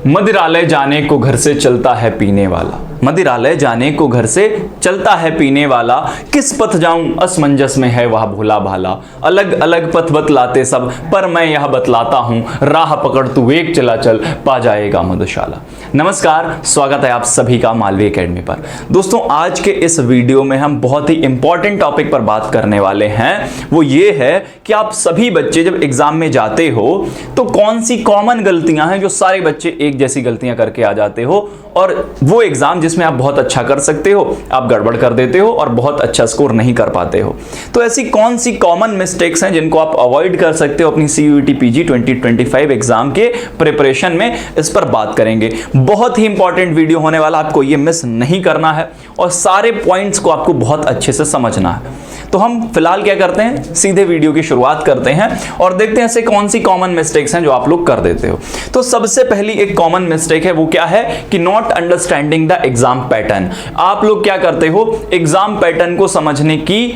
मदिरालय जाने को घर से चलता है पीने वाला, मदिरालय जाने को घर से चलता है पीने वाला, किस पथ जाऊं असमंजस में है वह भोला भाला। अलग अलग पथ बतलाते सब पर मैं यह बतलाता हूं, राह पकड़ तू एक चला चल पा जाएगा मधुशाला। नमस्कार, स्वागत है आप सभी का मालवी एकेडमी पर। दोस्तों, आज के इस वीडियो में हम बहुत ही इंपॉर्टेंट टॉपिक पर बात करने वाले हैं। वो ये है कि आप सभी बच्चे जब एग्जाम में जाते हो तो कौन सी कॉमन गलतियां हैं जो सारे बच्चे एक जैसी गलतियां करके आ जाते हो, और वो एग्जाम जिसमें आप बहुत अच्छा कर सकते हो आप गड़बड़ कर देते हो और बहुत अच्छा स्कोर नहीं कर पाते हो। तो ऐसी कौन सी कॉमन मिस्टेक्स हैं जिनको आप अवॉइड कर सकते हो अपनी CUET PG 2025 एग्जाम के प्रिपरेशन में, इस पर बात करेंगे। बहुत ही इंपॉर्टेंट वीडियो होने वाला, आपको ये मिस नहीं करना है और सारे पॉइंट्स को आपको बहुत अच्छे से समझना है। तो हम फिलहाल क्या करते हैं, सीधे वीडियो की शुरुआत करते हैं और देखते हैं ऐसे कौन सी कॉमन मिस्टेक्स हैं जो आप लोग कर देते हो। तो सबसे पहली एक कॉमन मिस्टेक है, वो क्या है कि not understanding the exam pattern. आप लोग क्या करते हो, एग्जाम पैटर्न को समझने की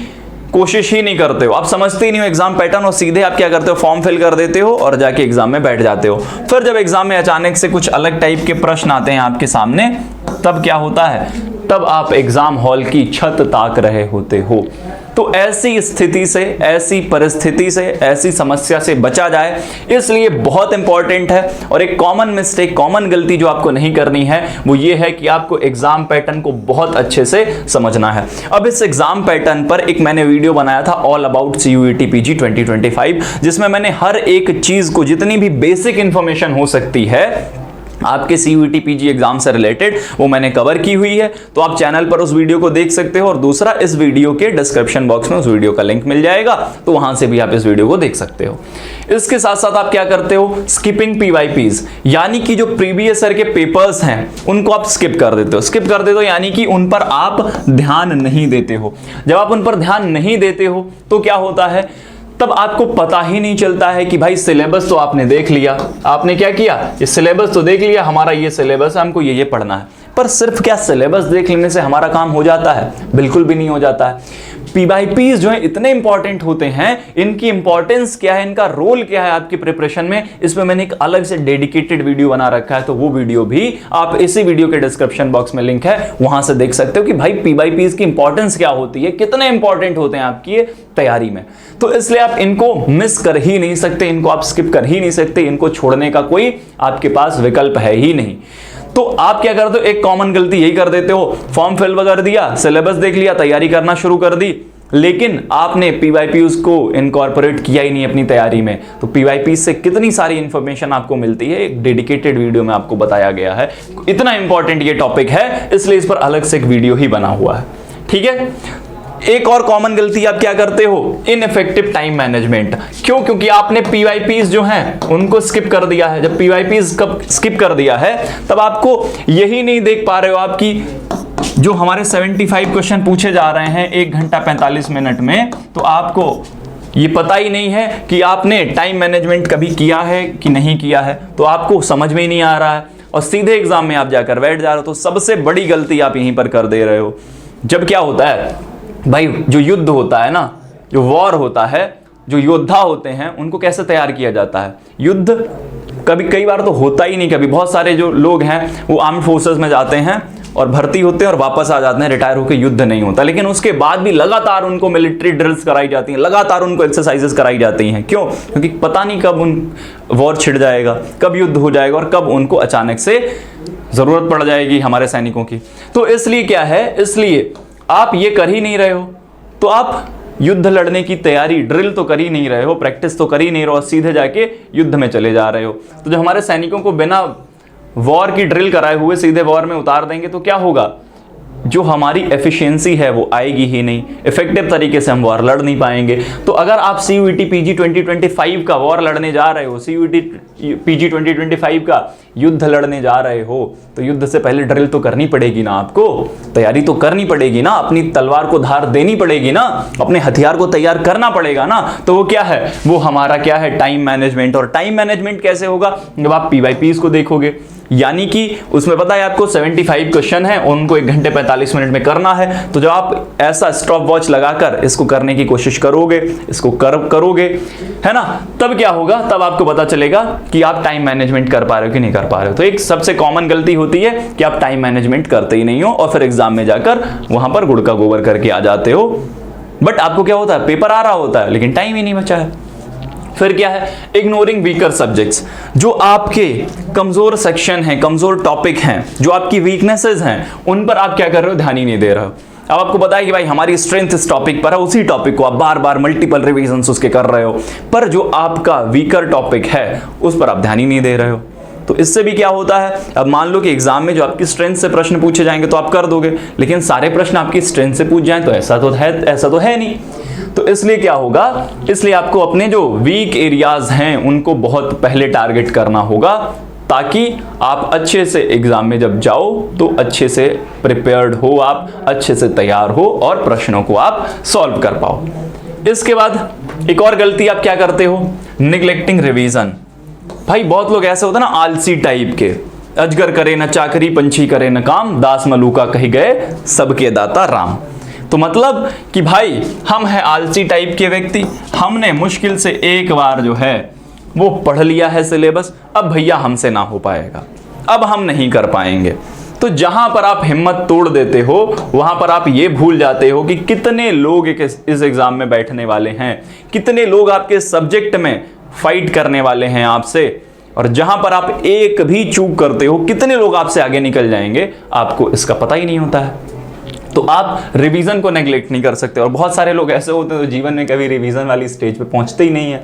कोशिश ही नहीं करते हो, आप समझते ही नहीं हो एग्जाम पैटर्न और सीधे आप क्या करते हो, फॉर्म फिल कर देते हो और जाके एग्जाम में बैठ जाते हो। फिर जब एग्जाम में अचानक से कुछ अलग टाइप के प्रश्न आते हैं आपके सामने, तब क्या होता है, तब आप एग्जाम हॉल की छत ताक रहे होते हो। तो ऐसी स्थिति से, ऐसी परिस्थिति से, ऐसी समस्या से बचा जाए, इसलिए बहुत इंपॉर्टेंट है। और एक कॉमन मिस्टेक, कॉमन गलती जो आपको नहीं करनी है वो ये है कि आपको एग्जाम पैटर्न को बहुत अच्छे से समझना है। अब इस एग्जाम पैटर्न पर एक मैंने वीडियो बनाया था ऑल अबाउट CUET PG 2025, जिसमें मैंने हर एक चीज को, जितनी भी बेसिक इंफॉर्मेशन हो सकती है आपके CUET PG एग्जाम से रिलेटेड, वो मैंने कवर की हुई है। तो आप चैनल पर उस वीडियो को देख सकते हो और दूसरा, इस वीडियो के डिस्क्रिप्शन बॉक्स में उस वीडियो का लिंक मिल जाएगा, तो वहां से भी आप इस वीडियो को देख सकते हो। इसके साथ साथ आप क्या करते हो, स्किपिंग PYPs, यानी कि जो प्रीवियस ईयर के पेपर्स हैं उनको आप स्किप कर देते हो। स्किप कर देते हो यानी कि उन पर आप ध्यान नहीं देते हो। जब आप उन पर ध्यान नहीं देते हो तो क्या होता है, तब आपको पता ही नहीं चलता है कि भाई सिलेबस तो आपने देख लिया, आपने क्या किया, ये सिलेबस तो देख लिया, हमारा ये सिलेबस है, हमको ये पढ़ना है। पर सिर्फ क्या सिलेबस देख लेने से हमारा काम हो जाता है? बिल्कुल भी नहीं हो जाता है। PYPs जो है इतने इंपॉर्टेंट होते हैं, इनकी इंपॉर्टेंस क्या है, इनका रोल क्या है आपकी प्रिपरेशन में, इसमें मैंने एक अलग से डेडिकेटेड वीडियो बना रखा है। तो वो वीडियो भी आप इसी वीडियो के डिस्क्रिप्शन बॉक्स में लिंक है, वहां से देख सकते हो कि भाई PYPs की इंपॉर्टेंस क्या होती है, कितने इंपॉर्टेंट होते हैं आपकी तैयारी में। तो इसलिए आप इनको मिस कर ही नहीं सकते, इनको आप स्किप कर ही नहीं सकते, इनको छोड़ने का कोई आपके पास विकल्प है ही नहीं। तो आप क्या करते हो, एक कॉमन गलती यही कर देते हो, फॉर्म फिल कर दिया, सिलेबस देख लिया, तैयारी करना शुरू कर दी, लेकिन आपने PYPs को इनकॉर्पोरेट किया ही नहीं अपनी तैयारी में। तो PYPs से कितनी सारी इंफॉर्मेशन आपको मिलती है, एक डेडिकेटेड वीडियो में आपको बताया गया है। इतना इंपॉर्टेंट ये टॉपिक है, इसलिए इस पर अलग से एक वीडियो ही बना हुआ है। ठीक है, एक और कॉमन गलती आप क्या करते हो, इनइफेक्टिव टाइम मैनेजमेंट। क्यों? क्योंकि आपने PYPs जो हैं उनको स्किप कर दिया है। जब PYPs कब स्किप कर दिया है, तब आपको यही नहीं देख पा रहे हो आपकी जो हमारे 75 क्वेश्चन पूछे जा रहे हैं 1 घंटा 45 मिनट में, तो आपको ये पता ही नहीं है कि आपने टाइम मैनेजमेंट कभी किया है कि नहीं किया है, तो आपको समझ में ही नहीं आ रहा है और सीधे एग्जाम में आप जाकर बैठ जा रहे हो। तो सबसे बड़ी गलती आप यहीं पर कर दे रहे हो। जब क्या होता है भाई, जो युद्ध होता है ना, जो वॉर होता है, जो योद्धा होते हैं उनको कैसे तैयार किया जाता है, युद्ध कई बार तो होता ही नहीं। कभी बहुत सारे जो लोग हैं वो आर्म्ड फोर्सेस में जाते हैं और भर्ती होते हैं और वापस आ जाते हैं, रिटायर होकर, युद्ध नहीं होता। लेकिन उसके बाद भी लगातार उनको मिलिट्री ड्रिल्स कराई जाती हैं, लगातार उनको एक्सरसाइजेस कराई जाती हैं। क्यों? क्योंकि पता नहीं कब उन वॉर छिड़ जाएगा, कब युद्ध हो जाएगा और कब उनको अचानक से जरूरत पड़ जाएगी हमारे सैनिकों की। तो इसलिए क्या है, इसलिए आप ये कर ही नहीं रहे हो, तो आप युद्ध लड़ने की तैयारी, ड्रिल तो कर ही नहीं रहे हो, प्रैक्टिस तो कर ही नहीं रहे हो, सीधे जाके युद्ध में चले जा रहे हो। तो जब हमारे सैनिकों को बिना वॉर की ड्रिल कराए हुए सीधे वॉर में उतार देंगे तो क्या होगा, जो हमारी एफिशिएंसी है वो आएगी ही नहीं, इफेक्टिव तरीके से हम वॉर लड़ नहीं पाएंगे। तो अगर आप CUET PG 2025 का वॉर लड़ने जा रहे हो, CUET PG 2025 का युद्ध लड़ने जा रहे हो, तो युद्ध से पहले ड्रिल तो करनी पड़ेगी ना, आपको तैयारी तो करनी पड़ेगी ना, अपनी तलवार को धार देनी पड़ेगी ना, अपने हथियार को तैयार करना पड़ेगा ना। तो वो क्या है, वो हमारा क्या है, टाइम मैनेजमेंट। और टाइम मैनेजमेंट कैसे होगा, जब आप PYPs को देखोगे, यानी कि उसमें पता है आपको 75 क्वेश्चन है, उनको 1 घंटे 45 मिनट में करना है। तो जब आप ऐसा स्टॉप वॉच लगाकर इसको करने की कोशिश करोगे, इसको करोगे, है ना, तब क्या होगा, तब आपको पता चलेगा कि आप टाइम मैनेजमेंट कर पा रहे हो कि नहीं कर पा रहे हो। तो एक सबसे कॉमन गलती होती है कि आप टाइम मैनेजमेंट करते ही नहीं हो और फिर एग्जाम में जाकर वहां पर गुड़ का गोबर करके आ जाते हो। बट आपको क्या होता है, पेपर आ रहा होता है लेकिन टाइम ही नहीं बचा है। फिर क्या है, इग्नोरिंग वीकर सब्जेक्ट्स, जो आपके कमजोर सेक्शन हैं, कमजोर टॉपिक हैं, जो आपकी वीकनेसेस हैं, उन पर आप क्या कर रहे हो, ध्यान ही नहीं दे रहे हो। अब आपको पता है कि भाई हमारी स्ट्रेंथ इस टॉपिक पर है, उसी टॉपिक को आप बार बार मल्टीपल रिवीजन्स उसके कर रहे हो, पर जो आपका वीकर टॉपिक है उस पर आप ध्यान ही नहीं दे रहे हो। तो इससे भी क्या होता है, अब मान लो कि एग्जाम में जो आपकी स्ट्रेंथ से प्रश्न पूछे जाएंगे तो आप कर दोगे, लेकिन सारे प्रश्न आपकी स्ट्रेंथ से पूछ जाएं तो ऐसा तो है नहीं। तो इसलिए क्या होगा, इसलिए आपको अपने जो वीक एरियाज हैं उनको बहुत पहले टारगेट करना होगा, ताकि आप अच्छे से एग्जाम में जब जाओ तो अच्छे से प्रिपेयर्ड हो, आप अच्छे से तैयार हो और प्रश्नों को आप सॉल्व कर पाओ। इसके बाद एक और गलती आप क्या करते हो, निग्लेक्टिंग रिवीजन। भाई बहुत लोग ऐसे होते हैं ना, आलसी टाइप के, अजगर करे न चाकरी, पंछी करे न काम, दास मलूका कही गए सबके दाता राम। तो मतलब कि भाई हम हैं आलसी टाइप के व्यक्ति, हमने मुश्किल से एक बार जो है वो पढ़ लिया है सिलेबस, अब भैया हमसे ना हो पाएगा, अब हम नहीं कर पाएंगे। तो जहां पर आप हिम्मत तोड़ देते हो वहां पर आप ये भूल जाते हो कि कितने लोग इस एग्जाम में बैठने वाले हैं, कितने लोग आपके सब्जेक्ट में फाइट करने वाले हैं आपसे, और जहां पर आप एक भी चूक करते हो कितने लोग आपसे आगे निकल जाएंगे, आपको इसका पता ही नहीं होता है। तो आप रिवीजन को नेग्लेक्ट नहीं कर सकते। और बहुत सारे लोग ऐसे होते हैं जो जीवन में कभी रिवीजन वाली स्टेज पे पहुंचते ही नहीं है।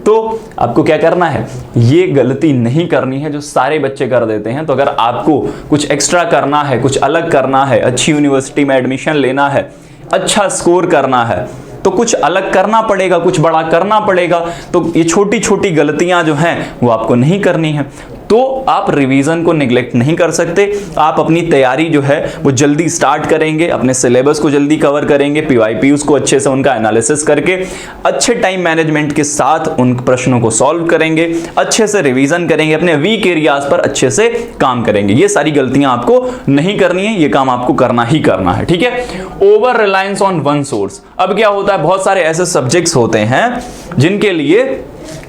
तो आपको क्या करना है, ये गलती नहीं करनी है जो सारे बच्चे कर देते हैं। तो अगर आपको कुछ एक्स्ट्रा करना है, कुछ अलग करना है, अच्छी यूनिवर्सिटी में एडमिशन लेना है, अच्छा स्कोर करना है, तो कुछ अलग करना पड़ेगा, कुछ बड़ा करना पड़ेगा। तो ये छोटी छोटी गलतियां जो हैं वो आपको नहीं करनी है। तो आप रिवीजन को निगलेक्ट नहीं कर सकते। आप अपनी तैयारी जो है वो जल्दी स्टार्ट करेंगे, अपने सिलेबस को जल्दी कवर करेंगे, पीवाईपीज़ को अच्छे से उनका एनालिसिस करके अच्छे टाइम मैनेजमेंट के साथ उन प्रश्नों को सॉल्व करेंगे, अच्छे से रिवीजन करेंगे, अपने वीक एरियाज पर अच्छे से काम करेंगे। ये सारी गलतियां आपको नहीं करनी है, ये काम आपको करना ही करना है, ठीक है। Over reliance on one source. अब क्या होता है, बहुत सारे ऐसे सब्जेक्ट्स होते हैं जिनके लिए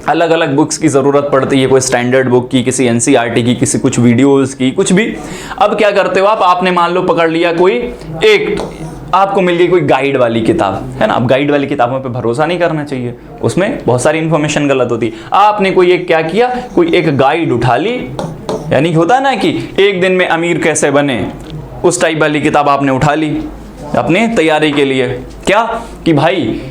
अलग अलग बुक्स की ज़रूरत पड़ती है, कोई स्टैंडर्ड बुक की, किसी एनसीईआरटी की, किसी कुछ वीडियोस की, कुछ भी। अब क्या करते हो आप, आपने मान लो पकड़ लिया कोई एक, आपको मिल गई कोई गाइड वाली किताब, है ना। अब गाइड वाली किताबों पे भरोसा नहीं करना चाहिए, उसमें बहुत सारी इंफॉर्मेशन गलत होती है। आपने कोई एक क्या किया, कोई एक गाइड उठा ली, यानी होता है ना कि एक दिन में अमीर कैसे बने, उस टाइप वाली किताब आपने उठा ली अपने तैयारी के लिए। क्या कि भाई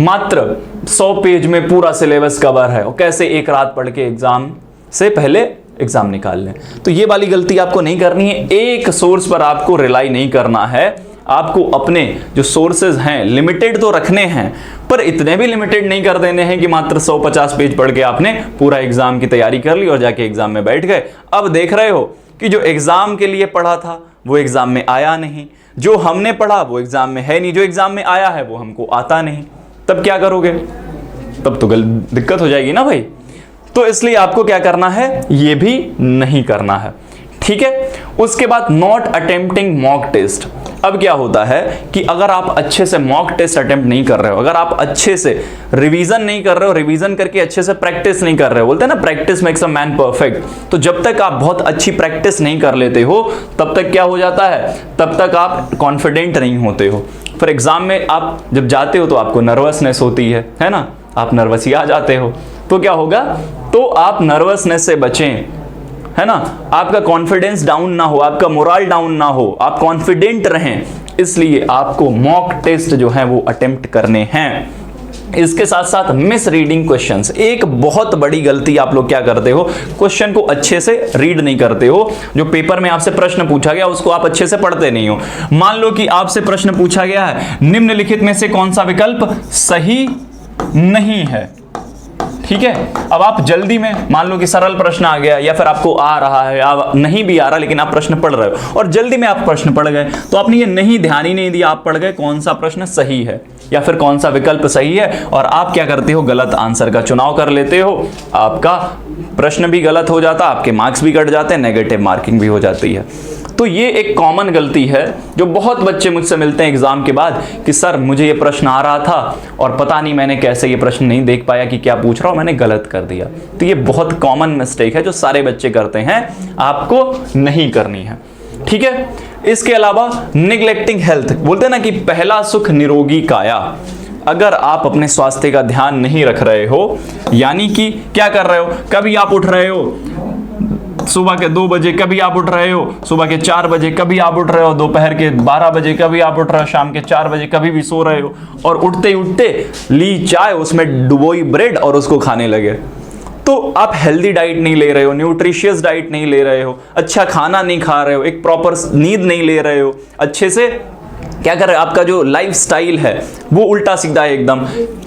मात्र 100 पेज में पूरा सिलेबस कवर है और कैसे एक रात पढ़ के एग्जाम से पहले एग्जाम निकाल लें। तो ये वाली गलती आपको नहीं करनी है। एक सोर्स पर आपको रिलाई नहीं करना है, आपको अपने जो सोर्सेज हैं लिमिटेड तो रखने हैं, पर इतने भी लिमिटेड नहीं कर देने हैं कि मात्र 150 पेज पढ़ के आपने पूरा एग्जाम की तैयारी कर ली और जाके एग्जाम में बैठ गए। अब देख रहे हो कि जो एग्जाम के लिए पढ़ा था वो एग्जाम में आया नहीं, जो हमने पढ़ा वो एग्जाम में है नहीं, जो एग्जाम में आया है वो हमको आता नहीं। तब क्या करोगे, तब तो दिक्कत हो जाएगी ना भाई। तो इसलिए आपको क्या करना है, ये भी नहीं करना है, ठीक है। उसके बाद नॉट अटेम्प्टिंग मॉक टेस्ट। अब क्या होता है कि अगर आप अच्छे से मॉक टेस्ट अटेम्प्ट नहीं कर रहे हो, अगर आप अच्छे से रिवीजन नहीं कर रहे हो, रिवीजन करके अच्छे से प्रैक्टिस नहीं कर रहे हो, बोलते हैं ना practice makes a man perfect. तो जब तक आप बहुत अच्छी प्रैक्टिस नहीं कर लेते हो तब तक क्या हो जाता है, तब तक आप कॉन्फिडेंट नहीं होते हो। फिर एग्जाम में आप जब जाते हो तो आपको नर्वसनेस होती है ना, आप नर्वस ही आ जाते हो। तो क्या होगा, तो आप नर्वसनेस से बचें, है ना, आपका कॉन्फिडेंस डाउन ना हो, आपका मोरल डाउन ना हो, आप कॉन्फिडेंट रहें, इसलिए आपको मॉक टेस्ट जो है वो अटेम्प्ट करने हैं। इसके साथ साथ मिस रीडिंग क्वेश्चंस, एक बहुत बड़ी गलती आप लोग क्या करते हो, क्वेश्चन को अच्छे से रीड नहीं करते हो। जो पेपर में आपसे प्रश्न पूछा गया उसको आप अच्छे से पढ़ते नहीं हो। मान लो कि आपसे प्रश्न पूछा गया है, निम्नलिखित में से कौन सा विकल्प सही नहीं है, ठीक है। अब आप जल्दी में मान लो कि सरल प्रश्न आ गया या फिर आपको आ रहा है या नहीं भी आ रहा लेकिन आप प्रश्न पढ़ रहे हो और जल्दी में आप प्रश्न पढ़ गए, तो आपने ये नहीं ध्यान ही नहीं दिया, आप पढ़ गए कौन सा प्रश्न सही है या फिर कौन सा विकल्प सही है, और आप क्या करते हो, गलत आंसर का चुनाव कर लेते हो। आपका प्रश्न भी गलत हो जाता, आपके मार्क्स भी कट जाते हैं, नेगेटिव मार्किंग भी हो जाती है। तो ये एक कॉमन गलती है जो बहुत बच्चे मुझसे मिलते हैं एग्जाम के बाद कि सर मुझे ये प्रश्न आ रहा था और पता नहीं मैंने कैसे ये प्रश्न नहीं देख पाया कि क्या पूछ रहा हूं, मैंने गलत कर दिया। तो ये बहुत कॉमन मिस्टेक है जो सारे बच्चे करते हैं, आपको नहीं करनी है, ठीक है। इसके अलावा निग्लेक्टिंग हेल्थ, बोलते हैं ना कि पहला सुख निरोगी काया। अगर आप अपने स्वास्थ्य का ध्यान नहीं रख रहे हो, यानी कि क्या कर रहे हो, कभी आप उठ रहे हो सुबह के 2 बजे, कभी आप उठ रहे हो सुबह के 4 बजे, कभी आप उठ रहे हो दोपहर के 12 बजे, कभी आप उठ रहे हो शाम के 4 बजे, कभी भी सो रहे हो और उठते ही उठते ली चाय, उसमें डुबोई ब्रेड और उसको खाने लगे, तो आप हेल्दी डाइट नहीं ले रहे हो, न्यूट्रिशियस डाइट नहीं ले रहे हो, अच्छा खाना नहीं खा रहे हो, एक प्रॉपर नींद नहीं ले रहे हो, अच्छे से क्या कर रहे हैं, आपका जो लाइफ स्टाइल है वो उल्टा सीधा है एकदम।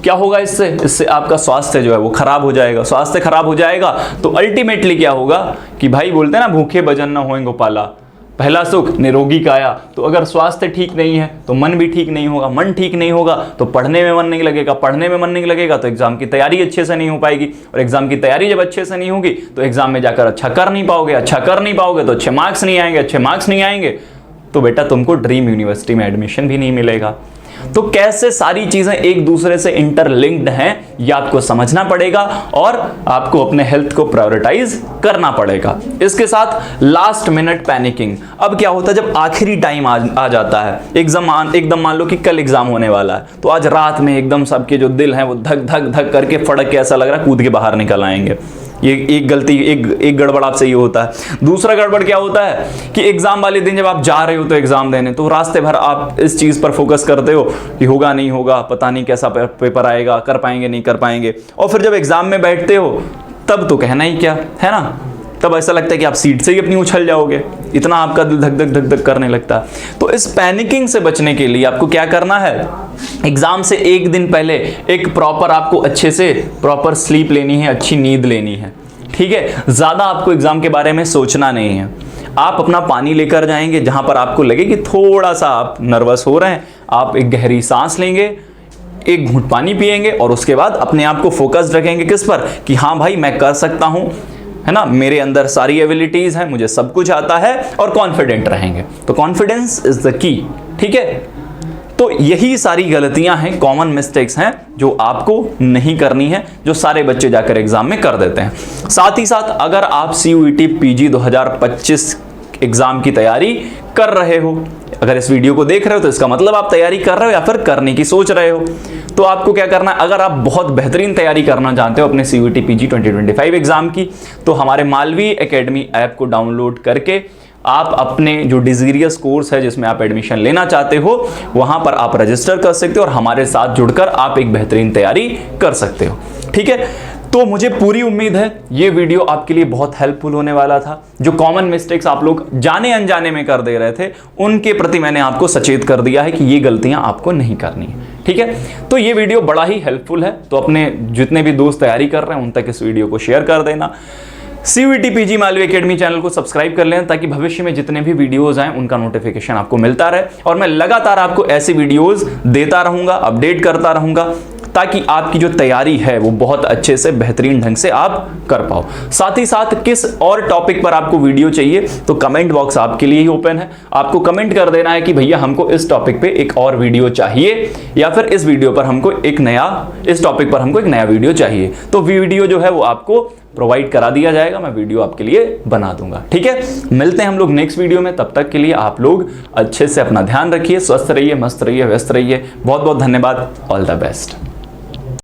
क्या होगा इससे आपका स्वास्थ्य जो है वो खराब हो जाएगा। स्वास्थ्य खराब हो जाएगा तो अल्टीमेटली क्या होगा कि भाई बोलते हैं ना, भूखे भजन न होए गोपाला, पहला सुख निरोगी काया। तो अगर स्वास्थ्य ठीक नहीं है तो मन भी ठीक नहीं होगा, मन ठीक नहीं होगा तो पढ़ने में मन नहीं लगेगा, पढ़ने में मन नहीं लगेगा तो एग्जाम की तैयारी अच्छे से नहीं हो पाएगी, और एग्जाम की तैयारी जब अच्छे से नहीं होगी तो एग्जाम में जाकर अच्छा कर नहीं पाओगे, अच्छा कर नहीं पाओगे तो अच्छे मार्क्स नहीं आएंगे, अच्छे मार्क्स नहीं आएंगे तो बेटा तुमको ड्रीम यूनिवर्सिटी में एडमिशन भी नहीं मिलेगा। तो कैसे सारी चीजें एक दूसरे से इंटरलिंक्ड हैं ये आपको समझना पड़ेगा और आपको अपने हेल्थ को प्रायोरिटाइज करना पड़ेगा। इसके साथ लास्ट मिनट पैनिकिंग। अब क्या होता है जब आखिरी टाइम आ जाता है, एकदम मान लो कि कल एग्जाम होने वाला है, तो आज रात में एकदम सबके जो दिल हैं वो धक धक धक करके फड़क के ऐसा लग रहा है कूद के बाहर निकल आएंगे। ये एक गलती, एक गड़बड़ आपसे ये होता है। दूसरा गड़बड़ क्या होता है कि एग्जाम वाले दिन जब आप जा रहे हो तो एग्जाम देने, तो रास्ते भर आप इस चीज पर फोकस करते हो कि होगा नहीं होगा, पता नहीं कैसा पेपर आएगा, कर पाएंगे नहीं कर पाएंगे, और फिर जब एग्जाम में बैठते हो तब तो कहना ही क्या है ना, तब ऐसा लगता है कि आप सीट से ही अपनी उछल जाओगे, इतना आपका दिल धक धक धक धक करने लगता है। तो इस पैनिकिंग से बचने के लिए आपको क्या करना है, एग्जाम से एक दिन पहले एक प्रॉपर आपको अच्छे से प्रॉपर स्लीप लेनी है, अच्छी नींद लेनी है, ठीक है। ज्यादा आपको एग्जाम के बारे में सोचना नहीं है। आप अपना पानी लेकर जाएंगे, जहां पर आपको लगे कि थोड़ा सा आप नर्वस हो रहे हैं, आप एक गहरी सांस लेंगे, एक घूंट पानी पिएंगे और उसके बाद अपने आप को फोकस्ड रखेंगे किस पर, कि हाँ भाई मैं कर सकता हूं, है ना, मेरे अंदर सारी एबिलिटीज हैं, मुझे सब कुछ आता है, और कॉन्फिडेंट रहेंगे। तो कॉन्फिडेंस इज द की, ठीक है। तो यही सारी गलतियां हैं, कॉमन मिस्टेक्स हैं जो आपको नहीं करनी है, जो सारे बच्चे जाकर एग्जाम में कर देते हैं। साथ ही साथ अगर आप CUET PG 2025 एग्जाम की तैयारी कर रहे हो, अगर इस वीडियो को देख रहे हो तो इसका मतलब आप तैयारी कर रहे हो या फिर करने की सोच रहे हो। तो आपको क्या करना है, अगर आप बहुत बेहतरीन तैयारी करना चाहते हो अपने CUET PG 2025 एग्जाम की, तो हमारे मालवी एकेडमी ऐप को डाउनलोड करके आप अपने जो डिजीरियस कोर्स है जिसमें आप एडमिशन लेना चाहते हो वहां पर आप रजिस्टर कर सकते हो और हमारे साथ जुड़कर आप एक बेहतरीन तैयारी कर सकते हो, ठीक है। तो मुझे पूरी उम्मीद है ये वीडियो आपके लिए बहुत हेल्पफुल होने वाला था। जो कॉमन मिस्टेक्स आप लोग जाने अनजाने में कर दे रहे थे उनके प्रति मैंने आपको सचेत कर दिया है कि ये गलतियां आपको नहीं करनी है, ठीक है। तो ये वीडियो बड़ा ही हेल्पफुल है, तो अपने जितने भी दोस्त तैयारी कर रहे हैं उन तक इस वीडियो को शेयर कर देना। CUET PG Malvi academy channel को सब्सक्राइब कर लें ताकि भविष्य में जितने भी वीडियोस आए उनका नोटिफिकेशन आपको मिलता रहे, और मैं लगातार आपको ऐसी वीडियोस देता रहूंगा, अपडेट करता रहूंगा, ताकि आपकी जो तैयारी है वो बहुत अच्छे से बेहतरीन ढंग से आप कर पाओ। साथ ही साथ किस और टॉपिक पर आपको वीडियो चाहिए तो कमेंट बॉक्स आपके लिए ही ओपन है। आपको कमेंट कर देना है कि भैया हमको इस टॉपिक पे एक और वीडियो चाहिए, या फिर इस वीडियो पर हमको इस टॉपिक पर हमको एक नया वीडियो चाहिए, तो वीडियो जो है वो आपको प्रोवाइड करा दिया जाएगा, मैं वीडियो आपके लिए बना दूंगा, ठीक है। मिलते हैं हम लोग नेक्स्ट वीडियो में, तब तक के लिए आप लोग अच्छे से अपना ध्यान रखिए, स्वस्थ रहिए, मस्त रहिए, व्यस्त रहिए। बहुत बहुत धन्यवाद, ऑल द बेस्ट।